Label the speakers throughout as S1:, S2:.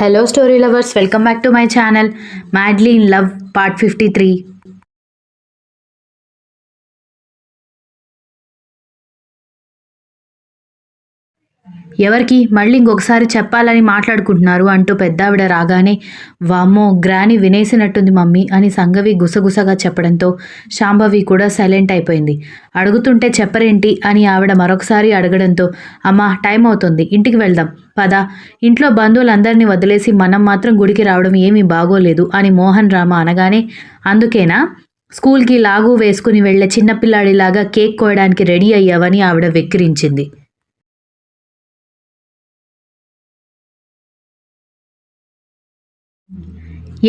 S1: Hello, story lovers. Welcome back to my channel. Madly in Love, part 53. ఎవరికి మళ్ళీ ఇంకొకసారి చెప్పాలని మాట్లాడుకుంటున్నారు అంటూ పెద్దావిడ రాగానే, వామ్మో గ్రాని వినేసినట్టుంది మమ్మీ అని సంగవి గుసగుసగా చెప్పడంతో శాంభవి కూడా సైలెంట్ అయిపోయింది. అడుగుతుంటే చెప్పరేంటి అని ఆవిడ మరొకసారి అడగడంతో, అమ్మా టైం అవుతుంది, ఇంటికి వెళ్దాం పద, ఇంట్లో బంధువులందరినీ వదిలేసి మనం మాత్రం గుడికి రావడం ఏమీ బాగోలేదు అని మోహన్ రామ అనగానే, అందుకేనా స్కూల్కి లాగు వేసుకుని వెళ్లే చిన్నపిల్లాడిలాగా కేక్ కోయడానికి రెడీ అయ్యావని ఆవిడ వెక్కిరించింది.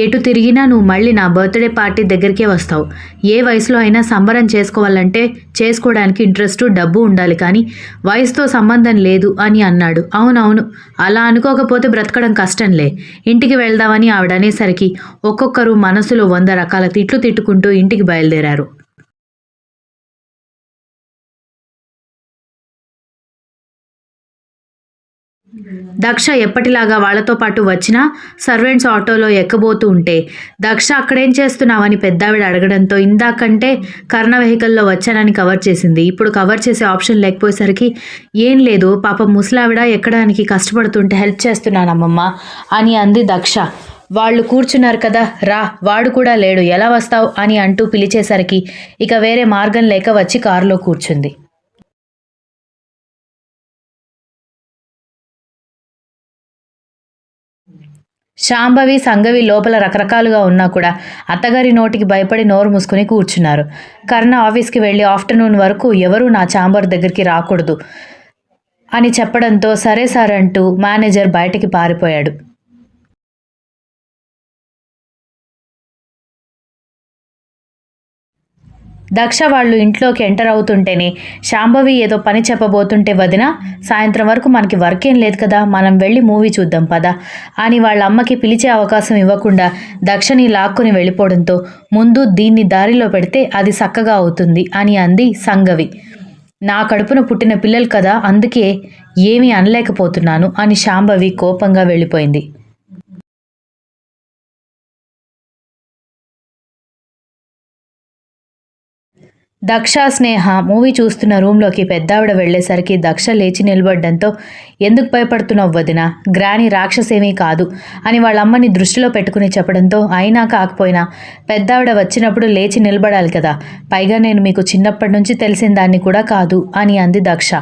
S1: ఎటు తిరిగినా నువ్వు మళ్ళీ నా బర్త్డే పార్టీ దగ్గరికే వస్తావు. ఏ వయసులో అయినా సంబరం చేసుకోవాలంటే చేసుకోవడానికి ఇంట్రెస్టు డబ్బు ఉండాలి, కానీ వయసుతో సంబంధం లేదు అని అన్నాడు. అవునవును, అలా అనుకోకపోతే బ్రతకడం కష్టంలే. ఇంటికి వెళ్దామని ఆవిడ అనేసరికి ఒక్కొక్కరు మనసులో 100 రకాల తిట్లు తిట్టుకుంటూ ఇంటికి బయలుదేరారు. దక్ష ఎప్పటిలాగా వాళ్లతో పాటు వచ్చినా సర్వెంట్స్ ఆటోలో ఎక్కబోతూ ఉంటే, దక్ష అక్కడేం చేస్తున్నావని పెద్దావిడ అడగడంతో, ఇందాకంటే కర్ణ వెహికల్లో వచ్చానని కవర్ చేసింది. ఇప్పుడు కవర్ చేసే ఆప్షన్ లేకపోయేసరికి, ఏం లేదు పాపం ముసలావిడ ఎక్కడానికి కష్టపడుతుంటే హెల్ప్ చేస్తున్నానమ్మమ్మ అని అంది దక్ష. వాళ్ళు కూర్చున్నారు కదా, రా, వాడు కూడా లేడు, ఎలా వస్తావు అని అంటూ పిలిచేసరికి ఇక వేరే మార్గం లేక వచ్చి కారులో కూర్చుంది. శాంభవి సంగవి లోపల రకరకాలుగా ఉన్నా కూడా అత్తగారి నోటికి భయపడి నోరు మూసుకుని కూర్చున్నారు. కర్ణ ఆఫీస్కి వెళ్ళి ఆఫ్టర్నూన్ వరకు ఎవరూ నా ఛాంబర్ దగ్గరికి రాకూడదు అని చెప్పడంతో సరే సార్ అంటూ మేనేజర్ బయటికి పారిపోయాడు. దక్ష వాళ్ళు ఇంట్లోకి ఎంటర్ అవుతుంటేనే శాంభవి ఏదో పని చెప్పబోతుంటే, వదిన సాయంత్రం వరకు మనకి వర్క్ ఏం లేదు కదా, మనం వెళ్ళి మూవీ చూద్దాం పద అని వాళ్ళ అమ్మకి పిలిచే అవకాశం ఇవ్వకుండా దక్షని లాక్కుని వెళ్ళిపోవడంతో, ముందు దీన్ని దారిలో పెడితే అది చక్కగా అవుతుంది అని అంది సంగవి. నా కడుపున పుట్టిన పిల్లలు కదా, అందుకే ఏమీ అనలేకపోతున్నాను అని శాంభవి కోపంగా వెళ్ళిపోయింది. దక్ష స్నేహ మూవీ చూస్తున్న రూమ్లోకి పెద్దావిడ వెళ్లేసరికి దక్ష లేచి నిలబడ్డంతో, ఎందుకు భయపడుతున్నావు వదిన, గ్రాని రాక్షసేమీ కాదు అని వాళ్ళ అమ్మని దృష్టిలో పెట్టుకుని చెప్పడంతో, అయినా కాకపోయినా పెద్దావిడ వచ్చినప్పుడు లేచి నిలబడాలి కదా, పైగా నేను మీకు చిన్నప్పటి నుంచి తెలిసిన దాన్ని కూడా కాదు అని అంది దక్ష.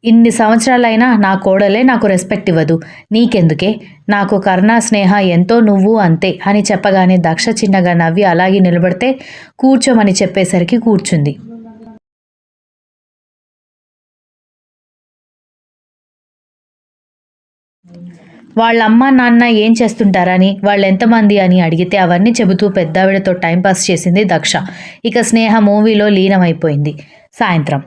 S1: ఇన్ని సంవత్సరాలైనా నా కోడలే నాకు రెస్పెక్ట్ ఇవ్వదు, నీకెందుకే, నాకు కరుణ స్నేహ ఎంతో, నువ్వు అంతే అని చెప్పగానే దక్ష చిన్నగా నవ్వి అలాగే నిలబడితే కూర్చోమని చెప్పేసరికి కూర్చుంది. వాళ్ళ అమ్మ నాన్న ఏం చేస్తుంటారని, వాళ్ళు ఎంతమంది అని అడిగితే అవన్నీ చెబుతూ పెద్దావిడతో టైంపాస్ చేసింది దక్ష. ఇక స్నేహ మూవీలో లీనమైపోయింది. సాయంత్రం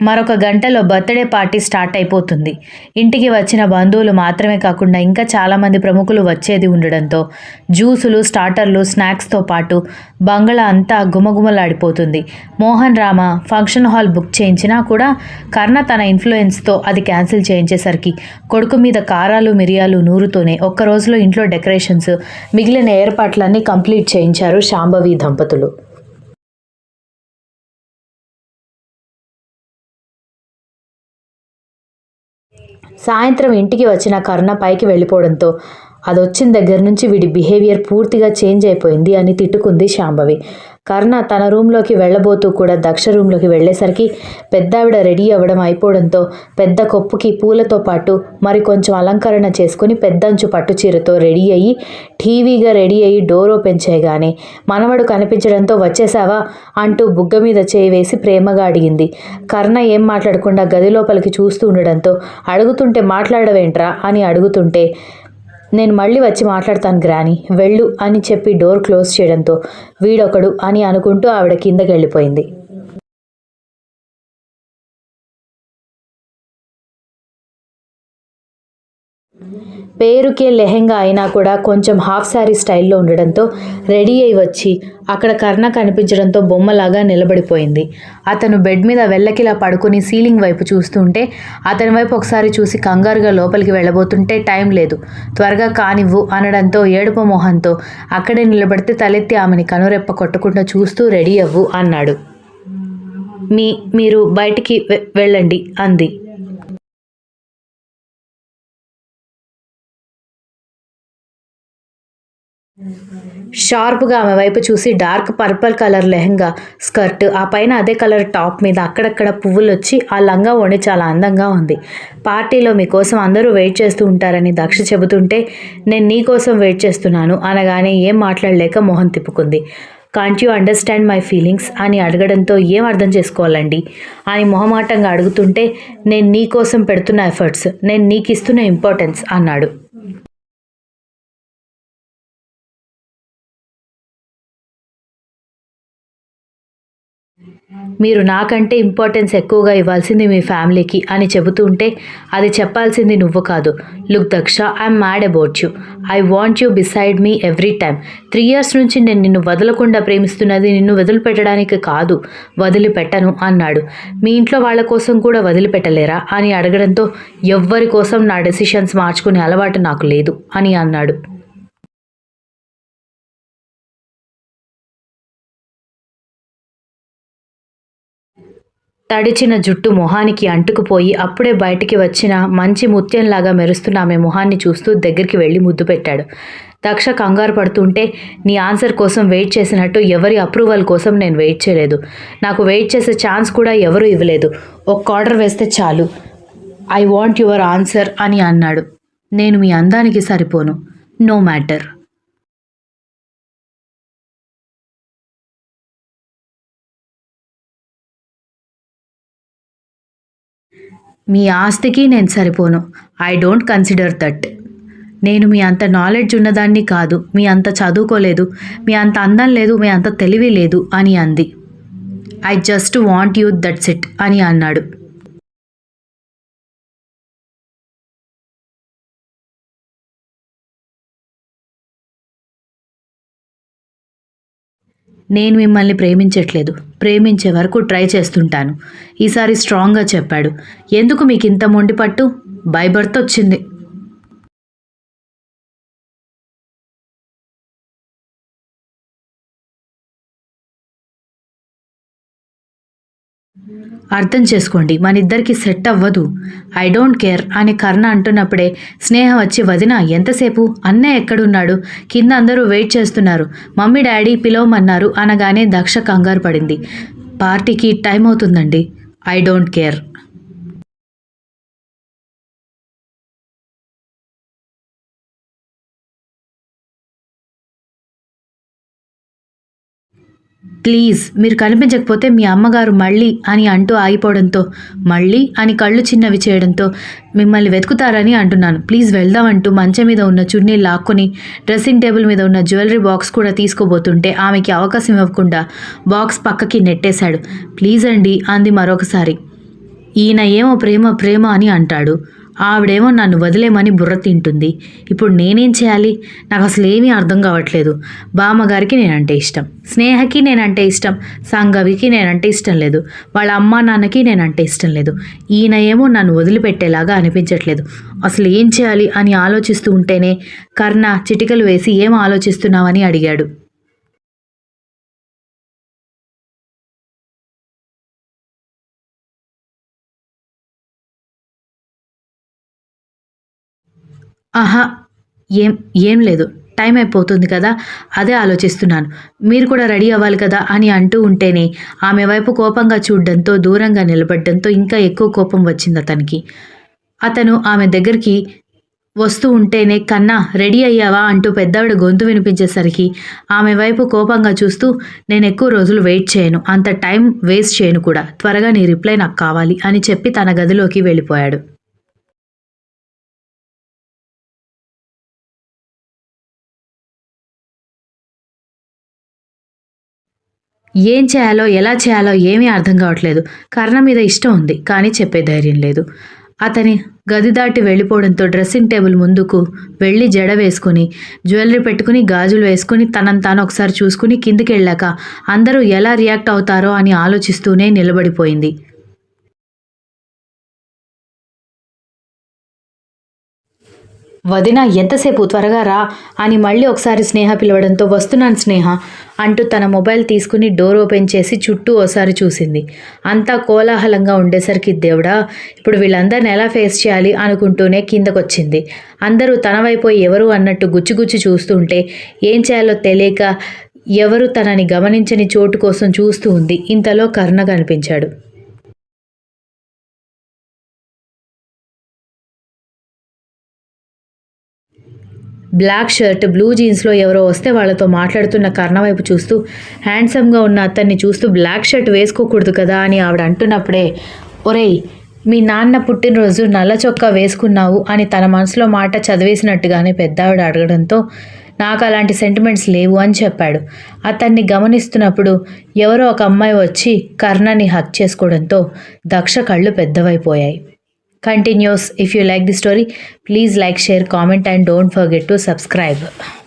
S1: మరొక గంటలో బర్త్డే పార్టీ స్టార్ట్ అయిపోతుంది. ఇంటికి వచ్చిన బంధువులు మాత్రమే కాకుండా ఇంకా చాలామంది ప్రముఖులు వచ్చేది ఉండడంతో జ్యూసులు, స్టార్టర్లు, స్నాక్స్తో పాటు బంగళా అంతా గుమగుమలాడిపోతుంది. Mohan Rama function hall book చేయించినా కూడా కర్ణ తన ఇన్ఫ్లుయెన్స్తో అది క్యాన్సిల్ చేయించేసరికి కొడుకు మీద కారాలు మిరియాలు నూరుతూనే ఒక్క రోజులో ఇంట్లో డెకరేషన్స్, మిగిలిన ఏర్పాట్లన్నీ కంప్లీట్ చేయించారు శాంభవి దంపతులు. సాయంత్రం ఇంటికి వచ్చిన కరుణ పైకి వెళ్ళిపోవడంతో, అదొచ్చిన దగ్గర నుంచి వీడి బిహేవియర్ పూర్తిగా చేంజ్ అయిపోయింది అని తిట్టుకుంది శాంభవి. కరుణ తన రూమ్లోకి వెళ్ళబోతూ కూడా దక్ష రూమ్లోకి వెళ్ళేసరికి పెద్దావిడ రెడీ అవ్వడం అయిపోవడంతో పెద్ద కొప్పుకి పూలతో పాటు మరి కొంచెం అలంకరణ చేసుకుని పెద్దంచు పట్టు చీరతో రెడీ అయ్యి టీవీగా రెడీ అయ్యి డోర్ ఓపెన్ చేయగానే మనవడు కనిపించడంతో, వచ్చేసావా అంటూ బుగ్గ మీద చేయి వేసి ప్రేమగా అడిగింది. కరుణ ఏం మాట్లాడకుండా గది లోపలికి చూస్తూ ఉండడంతో, అడుగుతుంటే మాట్లాడవేంట్రా అని అడుగుతుంటే, నేను మళ్ళీ వచ్చి మాట్లాడతాను గ్రాని, వెళ్ళు అని చెప్పి డోర్ క్లోజ్ చేయడంతో వీడొకడు అని అనుకుంటూ ఆవిడ కిందకి వెళ్ళిపోయింది. పేరుకే లెహెంగా అయినా కూడా కొంచెం హాఫ్ శారీ స్టైల్లో ఉండడంతో రెడీ అయి వచ్చి అక్కడ కర్ణ కనిపించడంతో బొమ్మలాగా నిలబడిపోయింది. అతను బెడ్ మీద వెల్లకిలా పడుకుని సీలింగ్ వైపు చూస్తుంటే అతని వైపు ఒకసారి చూసి కంగారుగా లోపలికి వెళ్ళబోతుంటే టైం లేదు, త్వరగా కానివ్వు అనడంతో ఏడుపు మొహంతో అక్కడే నిలబడితే తలెత్తి ఆమెని కనురెప్ప కొట్టకుండా చూస్తూ రెడీ అవ్వు అన్నాడు. మీరు బయటికి వెళ్ళండి అంది. షార్ప్గా ఆమె వైపు చూసి dark purple colour lehenga skirt, ఆ పైన అదే కలర్ టాప్ మీద అక్కడక్కడ పువ్వులు వచ్చి ఆ లంగా ఓణి చాలా అందంగా ఉంది. పార్టీలో మీకోసం అందరూ వెయిట్ చేస్తూ ఉంటారని దక్ష చెబుతుంటే నేను నీకోసం వెయిట్ చేస్తున్నాను అనగానే ఏం మాట్లాడలేక మొహం తిప్పుకుంది. Can't you understand my feelings అని అడగడంతో ఏం అర్థం చేసుకోవాలండి అని మొహమాటంగా అడుగుతుంటే నేను నీకోసం పెడుతున్న ఎఫర్ట్స్, నేను నీకు ఇస్తున్న ఇంపార్టెన్స్ అన్నాడు. మీరు నాకంటే ఇంపార్టెన్స్ ఎక్కువగా ఇవ్వాల్సింది మీ ఫ్యామిలీకి అని చెబుతుంటే అది చెప్పాల్సింది నువ్వు కాదు. Look Daksha, I'm mad about you. I want you beside me every time. 3 years నుంచి నేను నిన్ను వదలకుండా ప్రేమిస్తున్నది నిన్ను వదిలిపెట్టడానికి కాదు, వదిలిపెట్టను అన్నాడు. మీ ఇంట్లో వాళ్ళ కోసం కూడా వదిలిపెట్టలేరా అని అడగడంతో ఎవ్వరి కోసం నా డెసిషన్స్ మార్చుకునే అలవాటు నాకు లేదు అని అన్నాడు. తడిచిన జుట్టు మొహానికి అంటుకుపోయి అప్పుడే బయటికి వచ్చిన మంచి ముత్యంలాగా మెరుస్తున్న ఆమె మొహాన్ని చూస్తూ దగ్గరికి వెళ్ళి ముద్దు పెట్టాడు. దక్ష కంగారు పడుతుంటే నీ ఆన్సర్ కోసం వెయిట్ చేసినట్టు ఎవరి అప్రూవల్ కోసం నేను వెయిట్ చేయలేదు. నాకు వెయిట్ చేసే ఛాన్స్ కూడా ఎవరూ ఇవ్వలేదు. ఒక్క ఆర్డర్ వేస్తే చాలు, ఐ వాంట్ యువర్ ఆన్సర్ అని అన్నాడు. నేను మీ అందానికి సరిపోను, నో మ్యాటర్. మీ ఆస్తికి నేను సరిపోను, ఐ డోంట్ కన్సిడర్ దట్. నేను మీ అంత నాలెడ్జ్ ఉన్నదాన్ని కాదు, మీ అంత చదువుకోలేదు, మీ అంత అందం లేదు, మీ అంత తెలివి లేదు అని అంది. I just want you, that's it అని అన్నాడు. నేను మిమ్మల్ని ప్రేమించట్లేదు, ప్రేమించే వరకు ట్రై చేస్తుంటాను. ఈసారి స్ట్రాంగ్గా చెప్పాడు. ఎందుకు మీకు ఇంత మొండి పట్టు? బై బర్త్ వచ్చింది. అర్థం చేసుకోండి, మన ఇద్దరికి సెట్ అవ్వదు. ఐ డోంట్ కేర్ అని కర్ణ అంటున్నప్పుడే స్నేహ వచ్చి వదిన ఎంతసేపు, అన్నయ్య ఎక్కడున్నాడు, కింద అందరూ వెయిట్ చేస్తున్నారు, మమ్మీ డాడీ పిలవమన్నారు అనగానే దక్ష కంగారు పడింది. పార్టీకి టైం అవుతుందండి. I don't care. ప్లీజ్ మీరు కనిపించకపోతే మీ అమ్మగారు మళ్ళీ అని అంటూ ఆగిపోవడంతో మళ్ళీ అని కళ్ళు చిన్నవి చేయడంతో మిమ్మల్ని వెతుకుతారని అంటున్నాను, ప్లీజ్ వెళ్దామంటూ మంచం మీద ఉన్న చున్నీ లాక్కొని డ్రెస్సింగ్ టేబుల్ మీద ఉన్న జ్యువెలరీ బాక్స్ కూడా తీసుకోబోతుంటే ఆమెకి అవకాశం ఇవ్వకుండా బాక్స్ పక్కకి నెట్టేశాడు. ప్లీజ్ అండి అంది మరొకసారి. ఈయన ఏమో ప్రేమ ప్రేమ అని అంటాడు, ఆవిడేమో నన్ను వదిలేమని బుర్ర తింటుంది. ఇప్పుడు నేనేం చేయాలి? నాకు అసలు ఏమీ అర్థం కావట్లేదు. బామ్మగారికి నేనంటే ఇష్టం, స్నేహకి నేనంటే ఇష్టం, సంగవికి నేనంటే ఇష్టం లేదు, వాళ్ళ అమ్మా నాన్నకి నేనంటే ఇష్టం లేదు. ఈయన ఏమో నన్ను వదిలిపెట్టేలాగా అనిపించట్లేదు. అసలు ఏం చేయాలి అని ఆలోచిస్తూ ఉంటేనే కర్ణ చిటికలు వేసి ఏం ఆలోచిస్తున్నావని అడిగాడు. ఆహా! ఏం ఏం లేదు. టైం అయిపోతుంది కదా! అదే ఆలోచిస్తున్నాను. మీరు కూడా రెడీ అవ్వాలి కదా అని అంటూ ఉంటేనే ఆమె వైపు కోపంగా చూడడంతో దూరంగా నిలబడడంతో ఇంకా ఎక్కువ కోపం వచ్చిందతనికి. అతను ఆమె దగ్గరికి వస్తూ ఉంటేనే కన్నా రెడీ అయ్యావా అంటూ పెద్దావిడ గొంతు వినిపించేసరికి ఆమె వైపు కోపంగా చూస్తూ నేనెక్కువ రోజులు వెయిట్ చేయను. అంత టైం వేస్ట్ చేయను కూడా. త్వరగా నీ రిప్లై నాకు కావాలి అని చెప్పి తన గదిలోకి వెళ్ళిపోయాడు. ఏం చేయాలో, ఎలా చేయాలో ఏమీ అర్థం కావట్లేదు. కర్ణ మీద ఇష్టం ఉంది, కానీ చెప్పే ధైర్యం లేదు. అతని గది దాటి వెళ్ళిపోవడంతో డ్రెస్సింగ్ టేబుల్ ముందుకు వెళ్ళి జడ వేసుకుని జ్యువెలరీ పెట్టుకుని గాజులు వేసుకుని తనను తాను ఒకసారి చూసుకుని కిందికి వెళ్ళాక అందరూ ఎలా రియాక్ట్ అవుతారో అని ఆలోచిస్తూనే నిలబడిపోయింది. వదిన ఎంతసేపు, త్వరగా రా అని మళ్ళీ ఒకసారి స్నేహ పిలవడంతో వస్తున్నాను స్నేహ అంటూ తన మొబైల్ తీసుకుని డోర్ ఓపెన్ చేసి చుట్టూ ఓసారి చూసింది. అంతా కోలాహలంగా ఉండేసరికి దేవుడా ఇప్పుడు వీళ్ళందరిని ఎలా ఫేస్ చేయాలి అనుకుంటూనే కిందకొచ్చింది. అందరూ తన వైపు ఎవరు అన్నట్టు గుచ్చిగుచ్చి చూస్తుంటే ఏం చేయాలో తెలియక ఎవరు తనని గమనించని చోటు కోసం చూస్తూ ఉంది. ఇంతలో కర్ణ కనిపించాడు. బ్లాక్ షర్ట్ బ్లూ జీన్స్లో ఎవరో వస్తే వాళ్ళతో మాట్లాడుతున్న కర్ణ వైపు చూస్తూ హ్యాండ్సమ్గా ఉన్న అతన్ని చూస్తూ బ్లాక్ షర్ట్ వేసుకోకూడదు కదా అని ఆవిడ అంటున్నప్పుడే ఒరేయ్ మీ నాన్న పుట్టినరోజు నల్ల చొక్కా వేసుకున్నావు అని తన మనసులో మాట చదివేసినట్టుగానే పెద్దావిడ అడగడంతో నాకు అలాంటి సెంటిమెంట్స్ లేవు అని చెప్పాడు. అతన్ని గమనిస్తున్నప్పుడు ఎవరో ఒక అమ్మాయి వచ్చి కర్ణని హక్ చేసుకోవడంతో దక్ష కళ్ళు పెద్దవైపోయాయి. Continues. If you like the story, please like, share, comment and don't forget to subscribe.